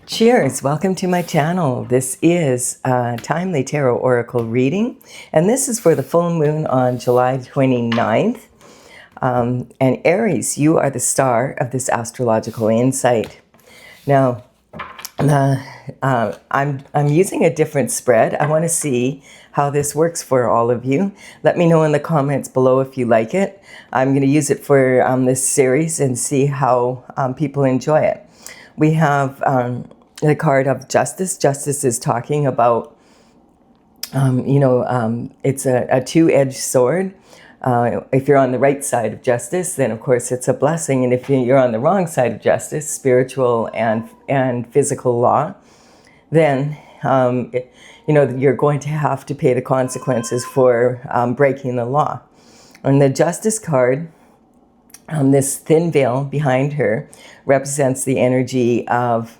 Cheers! Welcome to my channel. This is a timely tarot oracle reading, and this is for the full moon on July 29th. And Aries, you are the star of this astrological insight. Now, I'm using a different spread. I want to see how this works for all of you. Let me know in the comments below if you like it. I'm going to use it for this series and see how people enjoy it. We have the card of justice. Justice is talking about, it's a two-edged sword. If you're on the right side of justice, then of course it's a blessing. And if you're on the wrong side of justice, spiritual and physical law, then you're going to have to pay the consequences for breaking the law. On the justice card, this thin veil behind her represents the energy of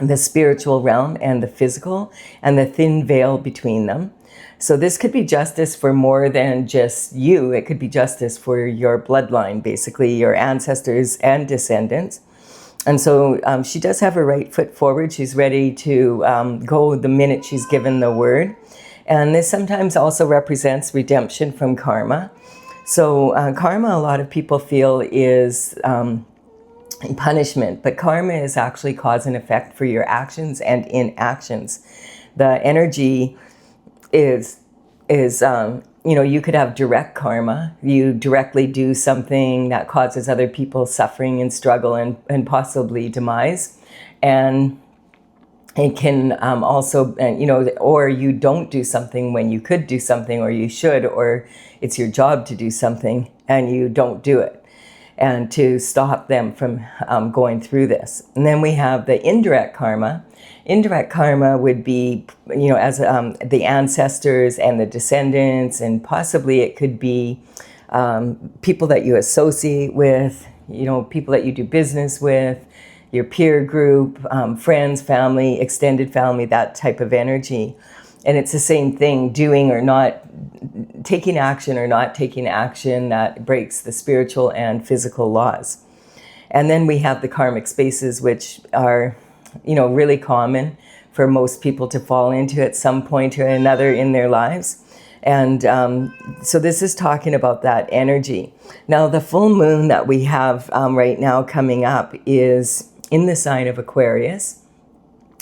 the spiritual realm and the physical, and the thin veil between them. So this could be justice for more than just you. It could be justice for your bloodline, basically your ancestors and descendants. And so she does have her right foot forward. She's ready to go the minute she's given the word. And this sometimes also represents redemption from karma. So karma, a lot of people feel, is punishment, but karma is actually cause and effect for your actions and inactions. The energy is you could have direct karma. You directly do something that causes other people suffering and struggle and possibly demise. And it can also, or you don't do something when you could do something, or you should, or it's your job to do something and you don't do it, and to stop them from going through this. And then we have the indirect karma. Indirect karma would be, as the ancestors and the descendants, and possibly it could be people that you associate with, people that you do business with, your peer group, friends, family, extended family, that type of energy. And it's the same thing, doing or not, taking action or not taking action that breaks the spiritual and physical laws. And then we have the karmic spaces, which are, really common for most people to fall into at some point or another in their lives. And so this is talking about that energy. Now, the full moon that we have right now coming up is in the sign of Aquarius.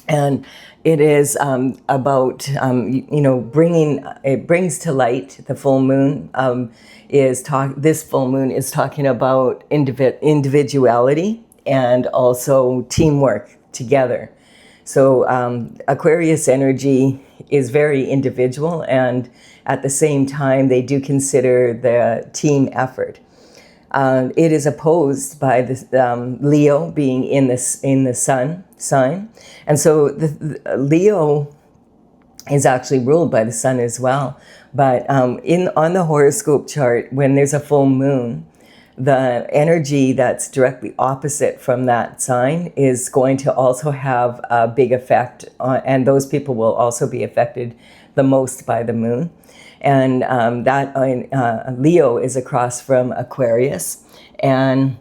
And it is about, it brings to light the full moon. This full moon is talking about individuality and also teamwork together. So Aquarius energy is very individual, and at the same time, they do consider the team effort. It is opposed by the Leo being in the sun sign, and so the Leo is actually ruled by the sun as well. But on the horoscope chart, when there's a full moon, the energy that's directly opposite from that sign is going to also have a big effect on, and those people will also be affected the most by the moon. And Leo is across from Aquarius. And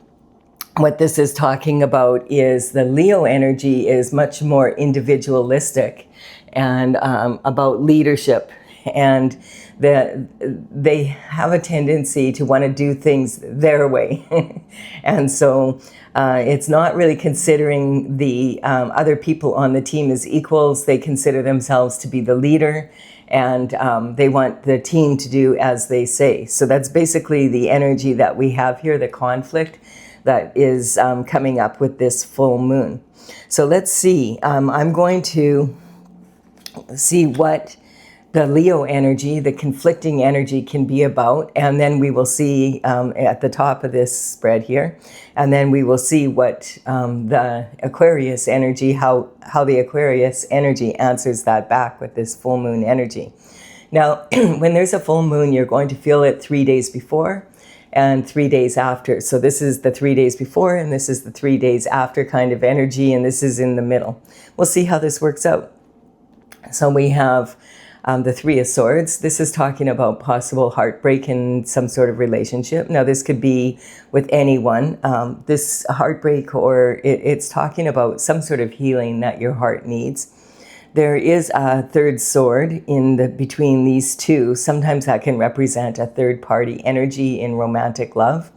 what this is talking about is the Leo energy is much more individualistic and about leadership. And they have a tendency to want to do things their way. And so it's not really considering the other people on the team as equals. They consider themselves to be the leader, and they want the team to do as they say. So that's basically the energy that we have here, the conflict that is coming up with this full moon. So let's see. I'm going to see what the Leo energy, the conflicting energy, can be about, and then we will see at the top of this spread here, and then we will see what the Aquarius energy, how the Aquarius energy answers that back with this full moon energy. Now, when there's a full moon, you're going to feel it 3 days before and 3 days after. So this is the 3 days before, and this is the 3 days after kind of energy, and this is in the middle. We'll see how this works out. So we have The Three of Swords, this is talking about possible heartbreak in some sort of relationship. Now, this could be with anyone. This heartbreak, or it's talking about some sort of healing that your heart needs. There is a third sword between these two. Sometimes that can represent a third party energy in romantic love.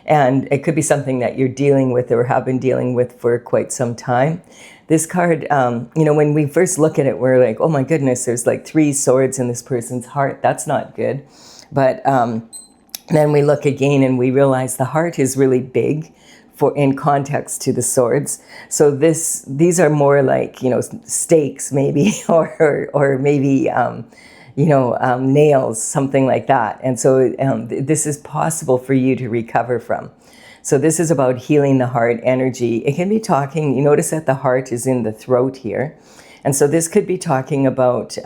And it could be something that you're dealing with or have been dealing with for quite some time. This card, when we first look at it, we're like, oh my goodness, there's like 3 swords in this person's heart. That's not good. But then we look again and we realize the heart is really big in context to the swords. So these are more like, stakes maybe, or maybe, nails, something like that. And so this is possible for you to recover from. So this is about healing the heart energy. It can be talking, you notice that the heart is in the throat here. And so this could be talking about,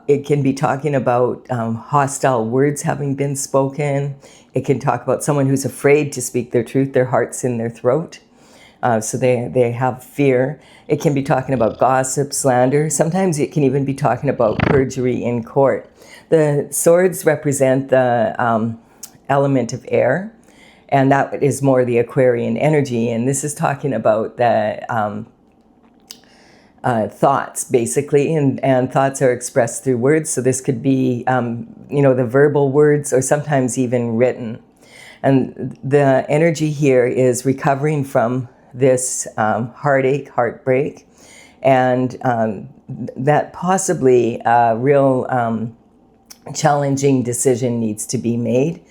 it can be talking about hostile words having been spoken. It can talk about someone who's afraid to speak their truth. Their heart's in their throat. So they have fear. It can be talking about gossip, slander. Sometimes it can even be talking about perjury in court. The swords represent the element of air, and that is more the Aquarian energy. And this is talking about the thoughts, basically, and thoughts are expressed through words. So this could be, the verbal words, or sometimes even written. And the energy here is recovering from this heartache, heartbreak, and that possibly a real challenging decision needs to be made,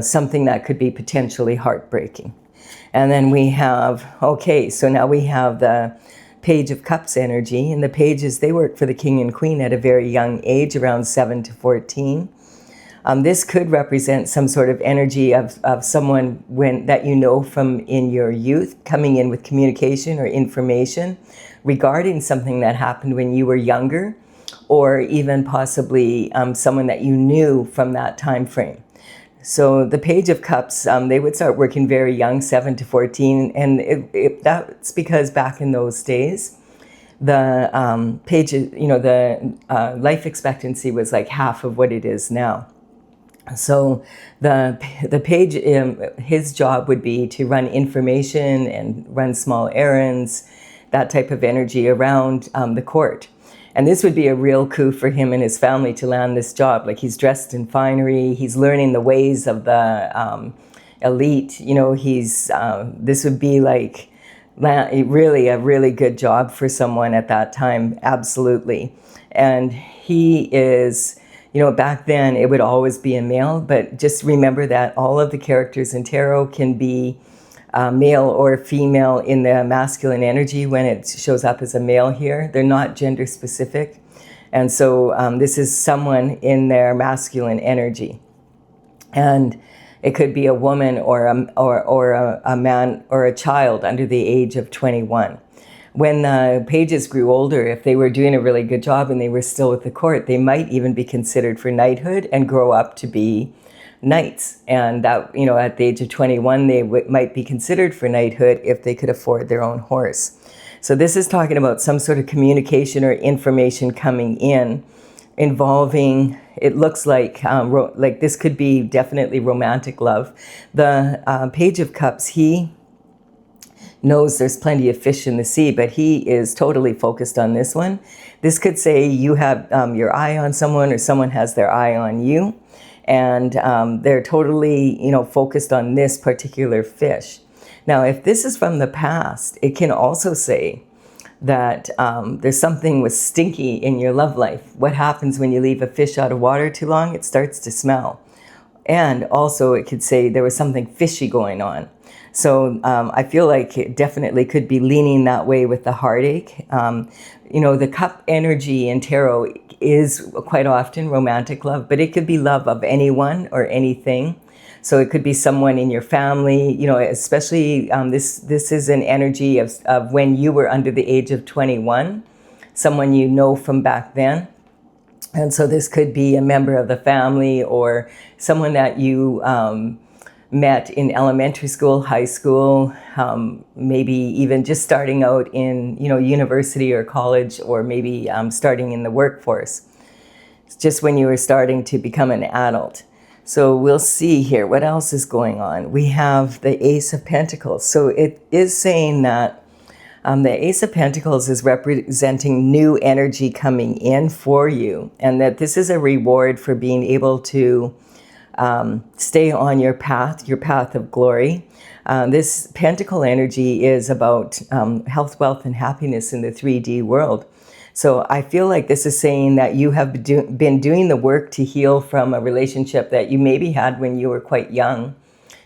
something that could be potentially heartbreaking. And then we have, so now we have the Page of Cups energy, and the pages, they work for the king and queen at a very young age, around 7 to 14. This could represent some sort of energy of someone that you know from in your youth, coming in with communication or information regarding something that happened when you were younger, or even possibly someone that you knew from that time frame. So the Page of Cups, they would start working very young, 7 to 14, and that's because back in those days, the life expectancy was like half of what it is now. So the page, his job would be to run information and run small errands, that type of energy around the court. And this would be a real coup for him and his family to land this job. Like, he's dressed in finery, he's learning the ways of the elite. This would be like really a really good job for someone at that time, absolutely. And he is, back then it would always be a male, but just remember that all of the characters in tarot can be male or female in the masculine energy when it shows up as a male here. They're not gender specific. And so this is someone in their masculine energy. And it could be a woman or a man or a child under the age of 21. When the pages grew older, if they were doing a really good job and they were still with the court, they might even be considered for knighthood and grow up to be knights. And that, at the age of 21, they might be considered for knighthood if they could afford their own horse. So this is talking about some sort of communication or information coming in involving, it looks like this could be definitely romantic love. The Page of Cups, he knows there's plenty of fish in the sea, but he is totally focused on this one. This could say you have your eye on someone, or someone has their eye on you, and they're totally, focused on this particular fish. Now, if this is from the past, it can also say that there's something was stinky in your love life. What happens when you leave a fish out of water too long? It starts to smell. And also it could say there was something fishy going on. So I feel like it definitely could be leaning that way with the heartache. The cup energy in tarot is quite often romantic love, but it could be love of anyone or anything. So it could be someone in your family, especially this is an energy of when you were under the age of 21, someone you know from back then. And so this could be a member of the family or someone that you met in elementary school, high school, maybe even just starting out in, university or college, or maybe starting in the workforce. It's just when you were starting to become an adult. So we'll see here, what else is going on? We have the Ace of Pentacles. So it is saying that the Ace of Pentacles is representing new energy coming in for you, and that this is a reward for being able to stay on your path of glory. This pentacle energy is about health, wealth, and happiness in the 3D world. So I feel like this is saying that you have been doing the work to heal from a relationship that you maybe had when you were quite young.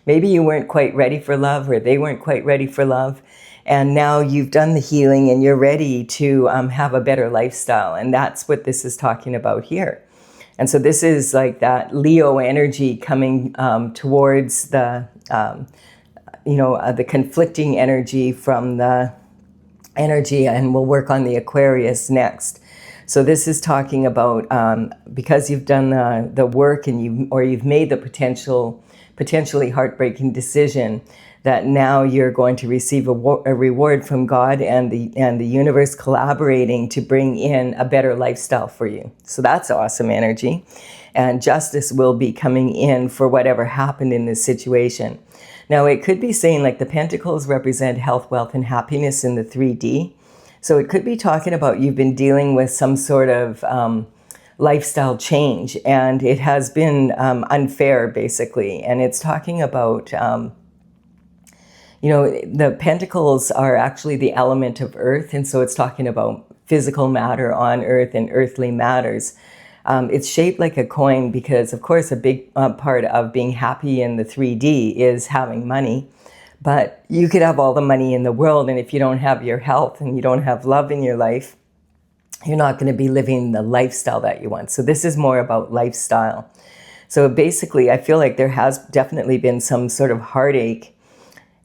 Maybe you weren't quite ready for love, or they weren't quite ready for love. And now you've done the healing and you're ready to have a better lifestyle. And that's what this is talking about here. And so this is like that Leo energy coming towards the conflicting energy from the energy, and we'll work on the Aquarius next. So this is talking about because you've done the work and you've made the potentially heartbreaking decision, that now you're going to receive a reward from God and the universe collaborating to bring in a better lifestyle for you. So that's awesome energy. And justice will be coming in for whatever happened in this situation. Now, it could be saying like the pentacles represent health, wealth, and happiness in the 3D. So it could be talking about you've been dealing with some sort of lifestyle change, and it has been unfair, basically. And it's talking about, the pentacles are actually the element of earth. And so it's talking about physical matter on earth and earthly matters. It's shaped like a coin because, of course, a big part of being happy in the 3D is having money. But you could have all the money in the world, and if you don't have your health and you don't have love in your life, you're not going to be living the lifestyle that you want. So this is more about lifestyle. So basically, I feel like there has definitely been some sort of heartache,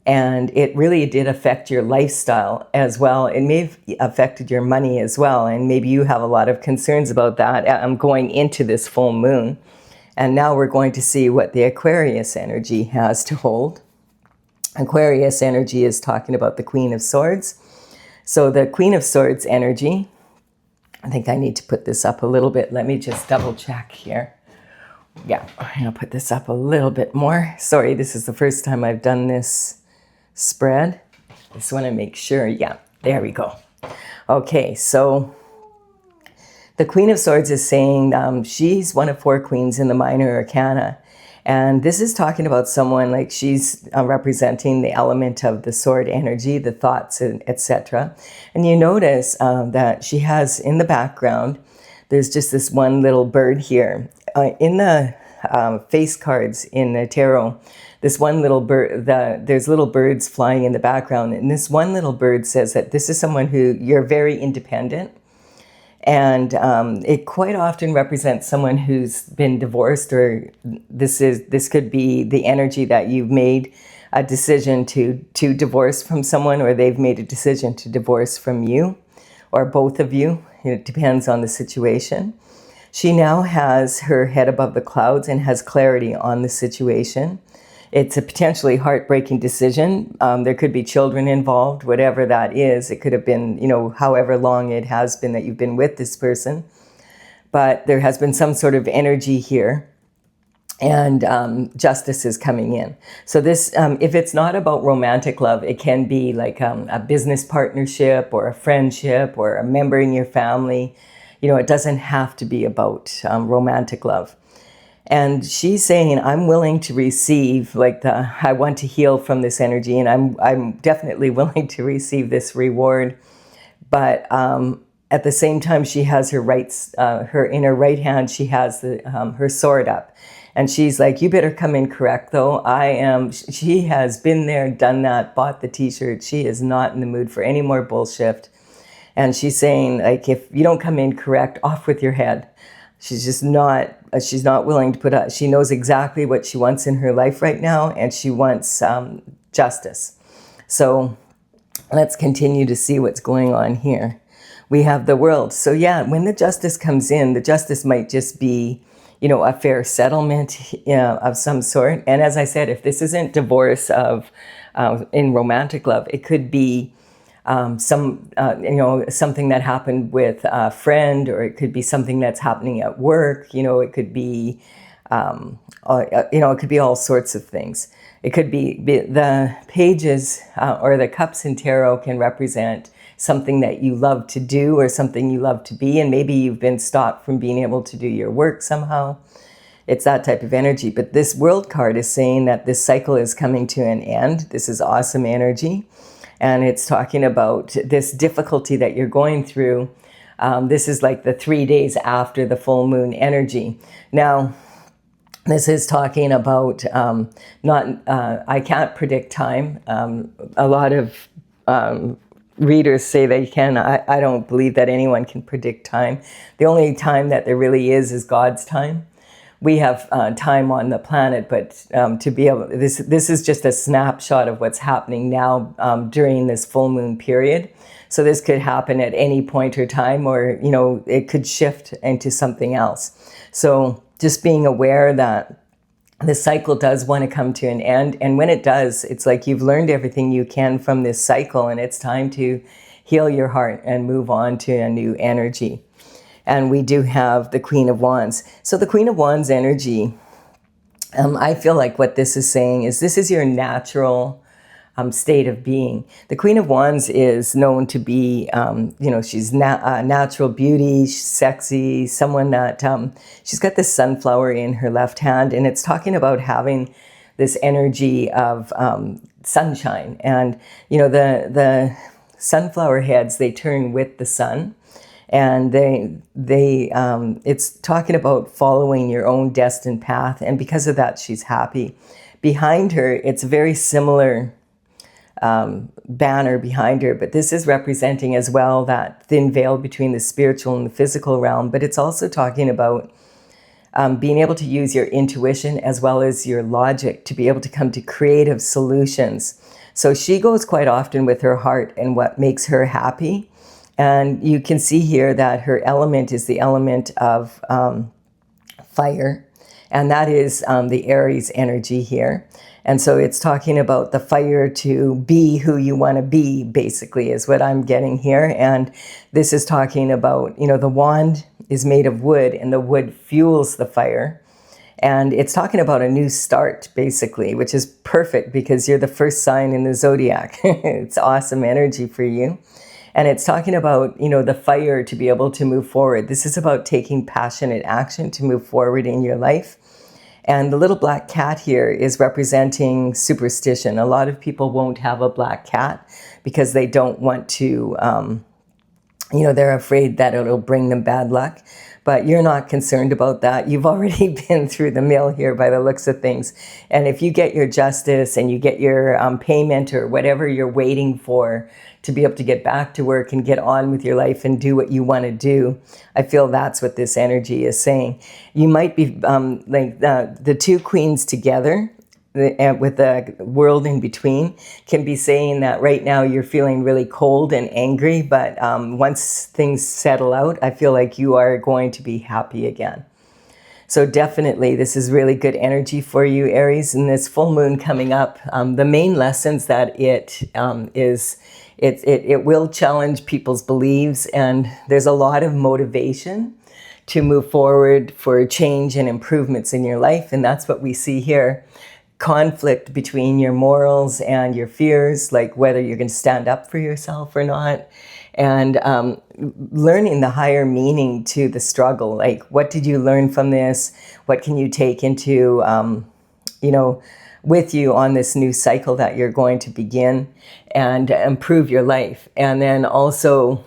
and it really did affect your lifestyle as well. It may have affected your money as well. And maybe you have a lot of concerns about that. I'm going into this full moon. And now we're going to see what the Aquarius energy has to hold. Aquarius energy is talking about the Queen of Swords. So the Queen of Swords energy, I think I need to put this up a little bit. Let me just double check here. Yeah, I'm going to put this up a little bit more. Sorry, this is the first time I've done this spread. Just want to make sure. Yeah, there we go. Okay, so the Queen of Swords is saying she's one of 4 queens in the minor arcana. And this is talking about someone like she's representing the element of the sword energy, the thoughts, etc. And you notice that she has in the background, there's just this one little bird here. In the face cards in the tarot, this one little bird, there's little birds flying in the background. And this one little bird says that this is someone who you're very independent. And it quite often represents someone who's been divorced, or this could be the energy that you've made a decision to divorce from someone, or they've made a decision to divorce from you, or both of you. It depends on the situation. She now has her head above the clouds and has clarity on the situation. It's a potentially heartbreaking decision. There could be children involved, whatever that is. It could have been, however long it has been that you've been with this person. But there has been some sort of energy here, and justice is coming in. So this, if it's not about romantic love, it can be like a business partnership or a friendship or a member in your family. It doesn't have to be about romantic love. And she's saying, I'm willing to receive, I want to heal from this energy, and I'm definitely willing to receive this reward. But at the same time, she has her in her right hand, she has her sword up. And she's like, you better come in correct, though. She has been there, done that, bought the t-shirt. She is not in the mood for any more bullshit. And she's saying, if you don't come in correct, off with your head. She's not willing to put up. She knows exactly what she wants in her life right now, and she wants justice. So let's continue to see what's going on here. We have the World. So yeah, when the justice comes in, the justice might just be, a fair settlement of some sort. And as I said, if this isn't divorce in romantic love, it could be something that happened with a friend, or it could be something that's happening at work. It could be, it could be all sorts of things. It could be the pages or the cups in tarot can represent something that you love to do or something you love to be, and maybe you've been stopped from being able to do your work somehow. It's that type of energy. But this World card is saying that this cycle is coming to an end. This is awesome energy. And it's talking about this difficulty that you're going through. This is like the 3 days after the full moon energy. Now, this is talking about I can't predict time. A lot of readers say they can. I don't believe that anyone can predict time. The only time that there really is God's time. We have time on the planet, but to be able, this is just a snapshot of what's happening now during this full moon period. So this could happen at any point or time, or it could shift into something else. So just being aware that the cycle does want to come to an end. And when it does, it's like you've learned everything you can from this cycle, and it's time to heal your heart and move on to a new energy. And we do have the Queen of Wands. So the Queen of Wands energy, I feel like what this is saying is this is your natural state of being. The Queen of Wands is known to be, she's natural beauty, she's sexy, someone that, she's got this sunflower in her left hand, and it's talking about having this energy of sunshine. And, the sunflower heads, they turn with the sun. And it's talking about following your own destined path. And because of that, she's happy. Behind her, it's a very similar banner behind her, but this is representing as well that thin veil between the spiritual and the physical realm. But it's also talking about being able to use your intuition as well as your logic to be able to come to creative solutions. So she goes quite often with her heart and what makes her happy. And you can see here that her element is the element of fire. And that is the Aries energy here. And so it's talking about the fire to be who you want to be, basically, is what I'm getting here. And this is talking about, the wand is made of wood, and the wood fuels the fire. And it's talking about a new start, basically, which is perfect because you're the first sign in the zodiac. It's awesome energy for you. And it's talking about, the fire to be able to move forward. This is about taking passionate action to move forward in your life. And the little black cat here is representing superstition. A lot of people won't have a black cat because they don't want to, they're afraid that it'll bring them bad luck. But you're not concerned about that. You've already been through the mill here by the looks of things. And if you get your justice and you get your payment or whatever you're waiting for to be able to get back to work and get on with your life and do what you want to do, I feel that's what this energy is saying. You might be like the two queens together with the world in between can be saying that right now you're feeling really cold and angry, but once things settle out, I feel like you are going to be happy again. So definitely this is really good energy for you, Aries. And this full moon coming up, the main lessons that it will challenge people's beliefs, and there's a lot of motivation to move forward for change and improvements in your life. And that's what we see here. Conflict between your morals and your fears, like whether you're going to stand up for yourself or not, and learning the higher meaning to the struggle. Like, what did you learn from this? What can you take into, with you on this new cycle that you're going to begin and improve your life? And then also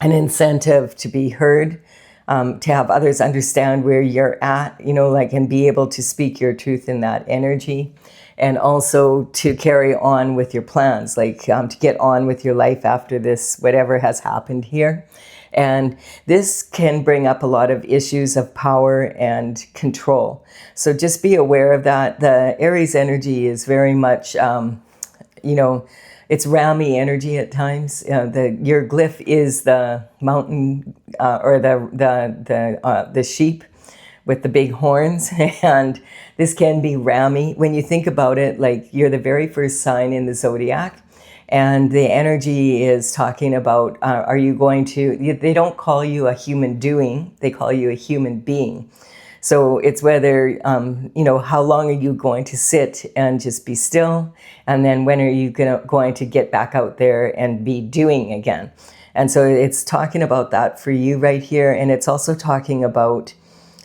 an incentive to be heard, to have others understand where you're at, and be able to speak your truth in that energy, and also to carry on with your plans, to get on with your life after this, whatever has happened here. And this can bring up a lot of issues of power and control. So just be aware of that. The Aries energy is very much, it's Rami energy at times. Your glyph is the mountain or the sheep, with the big horns. And this can be rammy. When you think about it, like you're the very first sign in the zodiac. And the energy is talking about, are you going to, they don't call you a human doing, they call you a human being. So it's whether, how long are you going to sit and just be still? And then when are you going to get back out there and be doing again? And so it's talking about that for you right here. And it's also talking about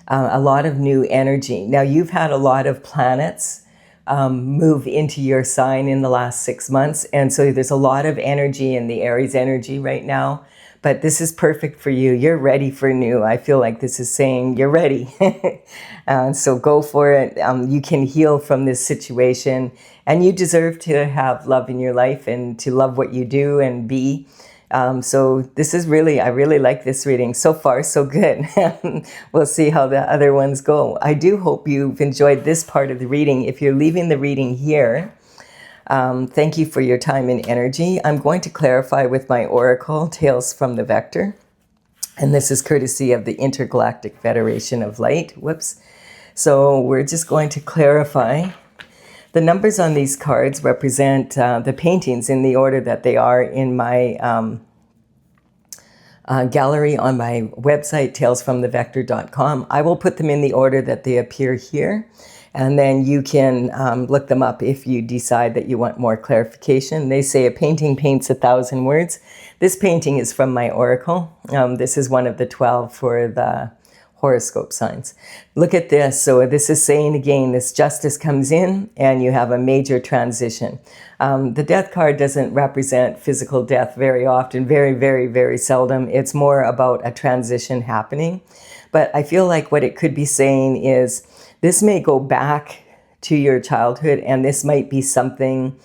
a lot of new energy. Now, you've had a lot of planets move into your sign in the last 6 months. And so there's a lot of energy in the Aries energy right now. But this is perfect for you. You're ready for new. I feel like this is saying you're ready. So go for it. You can heal from this situation. And you deserve to have love in your life and to love what you do and be. So this is really, I really like this reading. So far, so good. We'll see how the other ones go. I do hope you've enjoyed this part of the reading. If you're leaving the reading here, thank you for your time and energy. I'm going to clarify with my oracle, Tales from the Vector. And this is courtesy of the Intergalactic Federation of Light. Whoops. So we're just going to clarify. The numbers on these cards represent the paintings in the order that they are in my gallery on my website, talesfromthevector.com. I will put them in the order that they appear here. And then you can look them up if you decide that you want more clarification. They say a painting paints 1,000 words. This painting is from my oracle. This is one of the 12 for the horoscope signs. Look at this. So this is saying again, this justice comes in and you have a major transition. The death card doesn't represent physical death very often, very, very, very seldom. It's more about a transition happening. But I feel like what it could be saying is this may go back to your childhood, and this might be something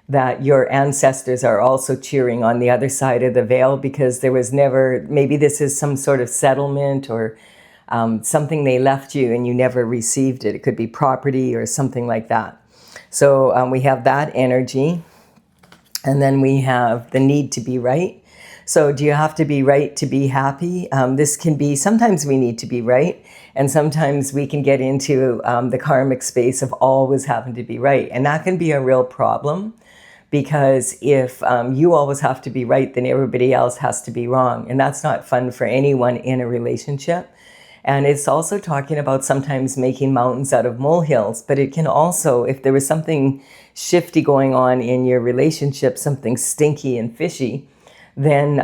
that your ancestors are also cheering on the other side of the veil, because there was never, maybe this is some sort of settlement or something they left you and you never received it. It could be property or something like that. So we have that energy. And then we have the need to be right. So do you have to be right to be happy? This can be, sometimes we need to be right. And sometimes we can get into the karmic space of always having to be right. And that can be a real problem, because if you always have to be right, then everybody else has to be wrong. And that's not fun for anyone in a relationship. And it's also talking about sometimes making mountains out of molehills, but it can also, if there was something shifty going on in your relationship, something stinky and fishy, then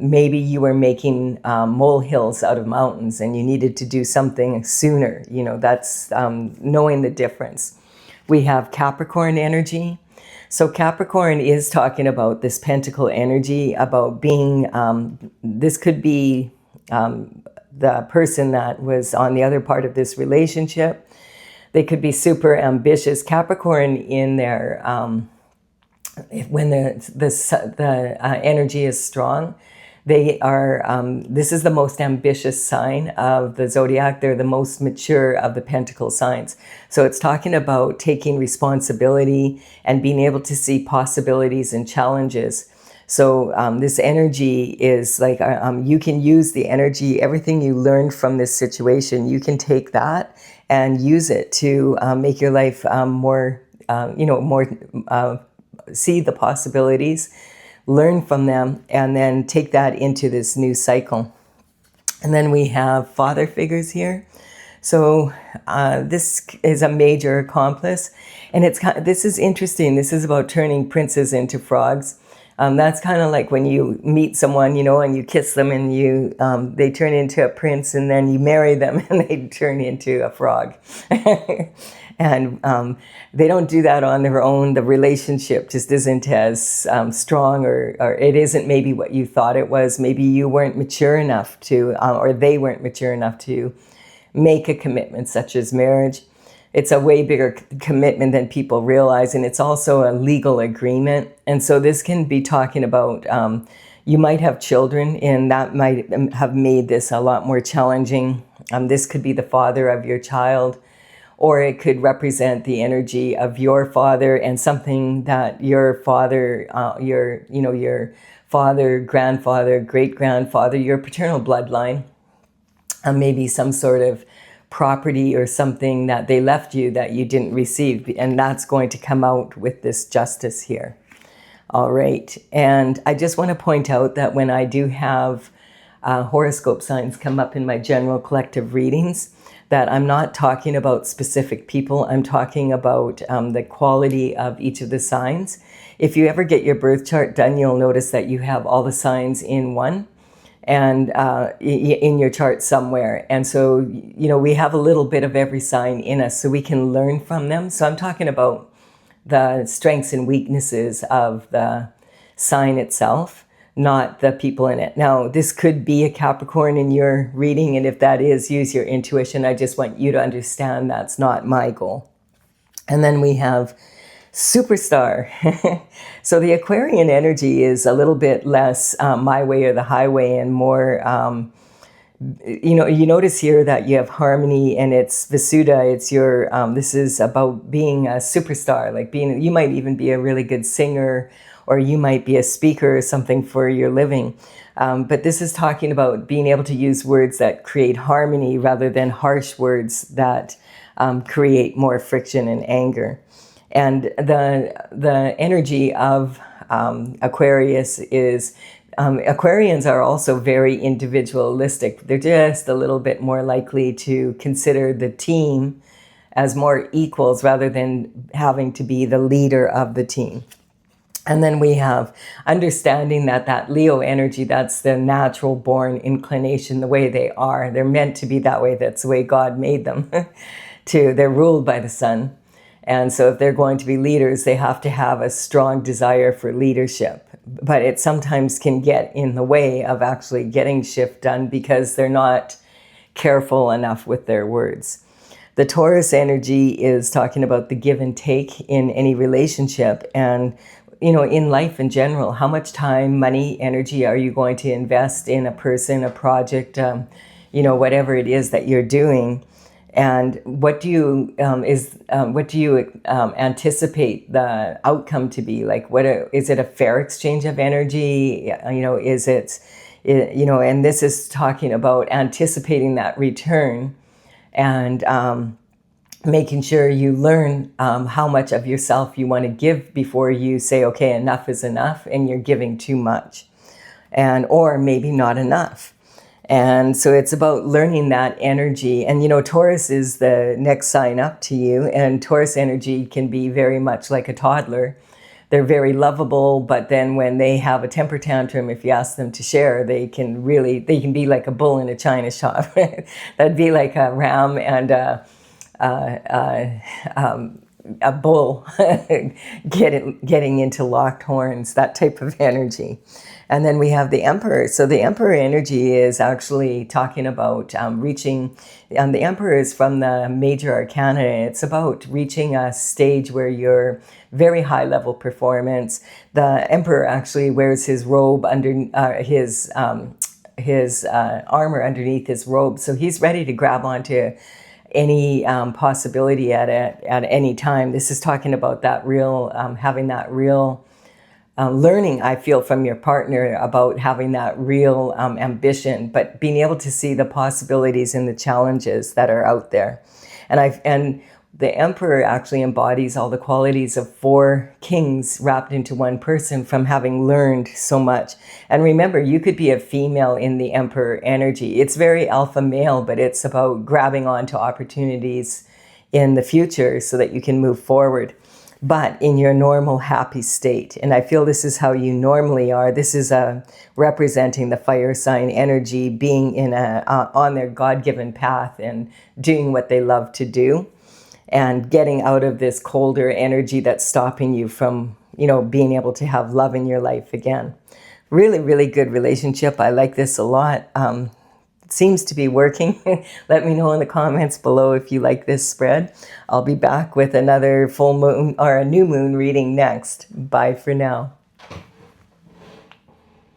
maybe you were making molehills out of mountains and you needed to do something sooner. You know, that's knowing the difference. We have Capricorn energy. So Capricorn is talking about this pentacle energy, about being, this could be the person that was on the other part of this relationship. They could be super ambitious. Capricorn in their, when the energy is strong, they are, this is the most ambitious sign of the zodiac. They're the most mature of the pentacle signs. So it's talking about taking responsibility and being able to see possibilities and challenges. So this energy is like, you can use the energy, everything you learned from this situation, you can take that and use it to make your life more, see the possibilities, learn from them, and then take that into this new cycle. And then we have father figures here. So this is a major accomplice. And this is interesting. This is about turning princes into frogs. That's kind of like when you meet someone, you know, and you kiss them and they turn into a prince, and then you marry them and they turn into a frog. And they don't do that on their own. The relationship just isn't as strong, or it isn't maybe what you thought it was. Maybe you weren't mature enough to, or they weren't mature enough to make a commitment such as marriage. It's a way bigger commitment than people realize, and it's also a legal agreement. And so this can be talking about, you might have children, and that might have made this a lot more challenging. This could be the father of your child, or it could represent the energy of your father and something that your father, your father, grandfather, great-grandfather, your paternal bloodline, maybe some sort of property or something that they left you that you didn't receive. And that's going to come out with this justice here. All right. And I just want to point out that when I do have horoscope signs come up in my general collective readings, that I'm not talking about specific people. I'm talking about the quality of each of the signs. If you ever get your birth chart done, you'll notice that you have all the signs in one and in your chart somewhere. And so, you know, we have a little bit of every sign in us so we can learn from them. So I'm talking about the strengths and weaknesses of the sign itself, not the people in it. Now, this could be a Capricorn in your reading, and if that is, use your intuition. I just want you to understand that's not my goal. And then we have superstar. So the Aquarian energy is a little bit less my way or the highway and more, you know, you notice here that you have harmony and it's Visuddha. It's your, this is about being a superstar, like being, you might even be a really good singer, or you might be a speaker or something for your living. But this is talking about being able to use words that create harmony rather than harsh words that create more friction and anger. And the energy of Aquarius is, Aquarians are also very individualistic. They're just a little bit more likely to consider the team as more equals rather than having to be the leader of the team. And then we have understanding that Leo energy, that's the natural born inclination, the way they are. They're meant to be that way. That's the way God made them. They're ruled by the sun. And so if they're going to be leaders, they have to have a strong desire for leadership. But it sometimes can get in the way of actually getting shift done because they're not careful enough with their words. The Taurus energy is talking about the give and take in any relationship and, you know, in life in general. How much time, money, energy are you going to invest in a person, a project, you know, whatever it is that you're doing? And what do you anticipate the outcome to be? Like, is it a fair exchange of energy? You know, is it, you know, and this is talking about anticipating that return and making sure you learn how much of yourself you want to give before you say, okay, enough is enough, and you're giving too much, and or maybe not enough. And so it's about learning that energy. And, you know, Taurus is the next sign up to you. And Taurus energy can be very much like a toddler. They're very lovable, but then when they have a temper tantrum, if you ask them to share, they can be like a bull in a china shop. That'd be like a ram and a bull getting into locked horns, that type of energy. And then we have the Emperor. So the Emperor energy is actually talking about reaching, the Emperor is from the major arcana. It's about reaching a stage where you're very high level performance. The Emperor actually wears his robe under his armor underneath his robe. So he's ready to grab onto any possibility at any time. This is talking about that real, having that real learning, I feel, from your partner about having that real ambition, but being able to see the possibilities and the challenges that are out there. And the Emperor actually embodies all the qualities of 4 kings wrapped into one person from having learned so much. And remember, you could be a female in the Emperor energy. It's very alpha male, but it's about grabbing onto opportunities in the future so that you can move forward, but in your normal happy state. And I feel this is how you normally are. This is representing the fire sign energy, being in on their God-given path and doing what they love to do, and getting out of this colder energy that's stopping you from, you know, being able to have love in your life again. Really, really good relationship. I like this a lot. It seems to be working. Let me know in the comments below if you like this spread. I'll be back with another full moon or a new moon reading next. Bye for now.